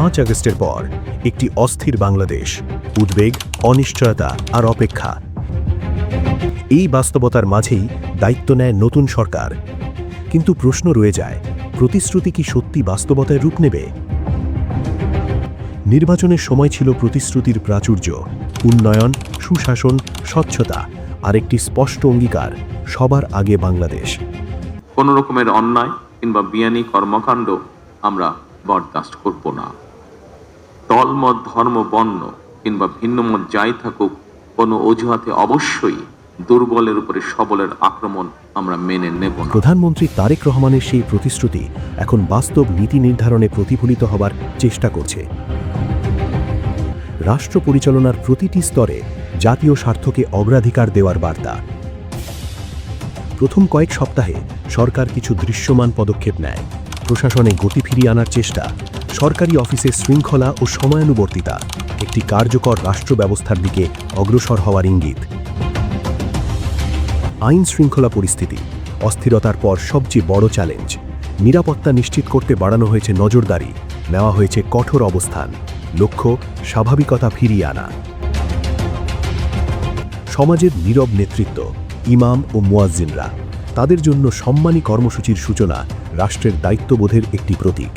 5 আগস্টের পর একটি অস্থির বাংলাদেশ, উদ্বেগ, অনিশ্চয়তা আর অপেক্ষা। এই বাস্তবতার মাঝেই দায়িত্ব নেয় নতুন সরকার। কিন্তু প্রশ্ন রয়ে যায়, প্রতিশ্রুতি কি সত্যি বাস্তবতায় রূপ নেবে? নির্বাচনের সময় ছিল প্রতিশ্রুতির প্রাচুর্য, উন্নয়ন, সুশাসন, স্বচ্ছতা আর একটি স্পষ্ট অঙ্গীকার, সবার আগে বাংলাদেশ। কোনো রকমের অন্যায় কিংবা বিয়ানি কর্মকাণ্ড আমরা বরদাস্ত করব না। দলমত, ধর্ম, বর্ণ কিংবা ভিন্নমত যাই থাকুক, কোনো অজুহাতে অবশ্যই দুর্বলের উপরে সবলের আক্রমণ আমরা মেনে নেব না। প্রধানমন্ত্রী তারেক রহমানের সেই প্রতিশ্রুতি এখন বাস্তব নীতি নির্ধারণে প্রতিফলিত হবার চেষ্টা করছে। রাষ্ট্র পরিচালনার প্রতিটি স্তরে জাতীয় স্বার্থকে অগ্রাধিকার দেওয়ার বার্তা। প্রথম কয়েক সপ্তাহে সরকার কিছু দৃশ্যমান পদক্ষেপ নেয়। প্রশাসনে গতি ফিরিয়ে আনার চেষ্টা, সরকারি অফিসে শৃঙ্খলা ও সময়ানুবর্তিতা, একটি কার্যকর রাষ্ট্র ব্যবস্থার দিকে অগ্রসর হওয়ার ইঙ্গিত। আইন শৃঙ্খলা পরিস্থিতি অস্থিরতার পর সবচেয়ে বড় চ্যালেঞ্জ। নিরাপত্তা নিশ্চিত করতে বাড়ানো হয়েছে নজরদারি, নেওয়া হয়েছে কঠোর অবস্থান, লক্ষ্য স্বাভাবিকতা ফিরিয়ে আনা। সমাজের নীরব নেতৃত্ব, ইমাম ও মুয়াজ্জিনরা, তাদের জন্য সম্মানী কর্মসূচির সূচনা রাষ্ট্রের দায়িত্ববোধের একটি প্রতীক।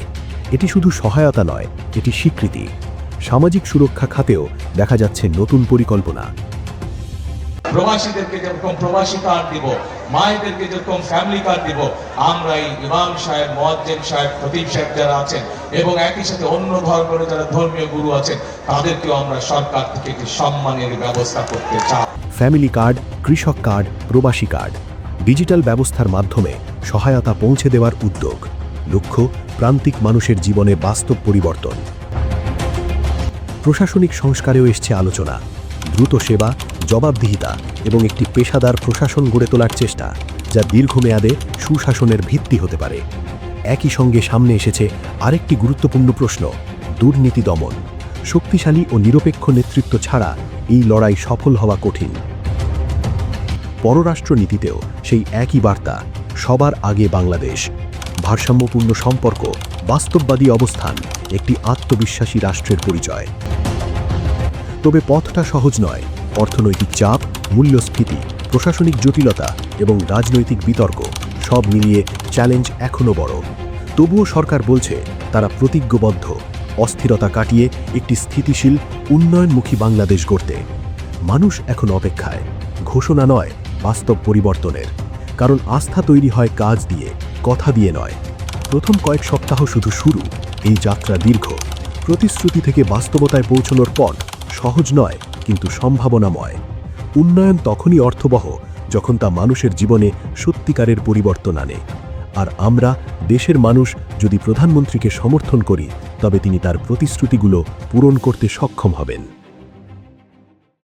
এটি শুধু সহায়তা নয়, এটি স্বীকৃতি। সামাজিক সুরক্ষা খাতেও দেখা যাচ্ছে নতুন পরিকল্পনা। প্রবাসীদেরকে যেরকম প্রবাসী কার্ড দিব, মায়েদেরকে যেরকম ফ্যামিলি কার্ড দিব, আমরা এই ইমাম সাহেব, মুয়াজ্জিন সাহেব, খতিব সাহেব যারা আছেন এবং একই সাথে অন্য ধর্মের যারা ধর্মীয় গুরু আছেন, তাদেরকেও আমরা সরকার থেকে একটি সম্মানের ব্যবস্থা করতে চাই। ফ্যামিলি কার্ড, কৃষক কার্ড, প্রবাসী কার্ড, ডিজিটাল ব্যবস্থার মাধ্যমে সহায়তা পৌঁছে দেওয়ার উদ্যোগ। লক্ষ্য প্রান্তিক মানুষের জীবনে বাস্তব পরিবর্তন। প্রশাসনিক সংস্কারেও এসছে আলোচনা। দ্রুত সেবা, জবাবদিহিতা এবং একটি পেশাদার প্রশাসন গড়ে তোলার চেষ্টা, যা দীর্ঘমেয়াদে সুশাসনের ভিত্তি হতে পারে। একই সঙ্গে সামনে এসেছে আরেকটি গুরুত্বপূর্ণ প্রশ্ন, দুর্নীতি দমন। শক্তিশালী ও নিরপেক্ষ নেতৃত্ব ছাড়া এই লড়াই সফল হওয়া কঠিন। পররাষ্ট্রনীতিতেও সেই একই বার্তা, সবার আগে বাংলাদেশ। ভারসাম্যপূর্ণ সম্পর্ক, বাস্তববাদী অবস্থান, একটি আত্মবিশ্বাসী রাষ্ট্রের পরিচয়। তবে পথটা সহজ নয়। অর্থনৈতিক চাপ, মূল্যস্ফীতি, প্রশাসনিক জটিলতা এবং রাজনৈতিক বিতর্ক সব মিলিয়ে চ্যালেঞ্জ এখনও বড়। তবুও সরকার বলছে তারা প্রতিজ্ঞবদ্ধ অস্থিরতা কাটিয়ে একটি স্থিতিশীল, উন্নয়নমুখী বাংলাদেশ গড়তে। মানুষ এখন অপেক্ষায়, ঘোষণা নয়, বাস্তব পরিবর্তনের। কারণ আস্থা তৈরি হয় কাজ দিয়ে, কথা দিয়ে নয়। প্রথম কয়েক সপ্তাহ শুধু শুরু, এই যাত্রা দীর্ঘ। প্রতিশ্রুতি থেকে বাস্তবতায় পৌঁছানোর পথ সহজ নয়, কিন্তু সম্ভাবনাময়। উন্নয়ন তখনই অর্থবহ যখন তা মানুষের জীবনে সত্যিকারের পরিবর্তন আনে। আর আমরা, দেশের মানুষ, যদি প্রধানমন্ত্রীকে সমর্থন করি, তবে তিনি তার প্রতিশ্রুতিগুলো পূরণ করতে সক্ষম হবেন।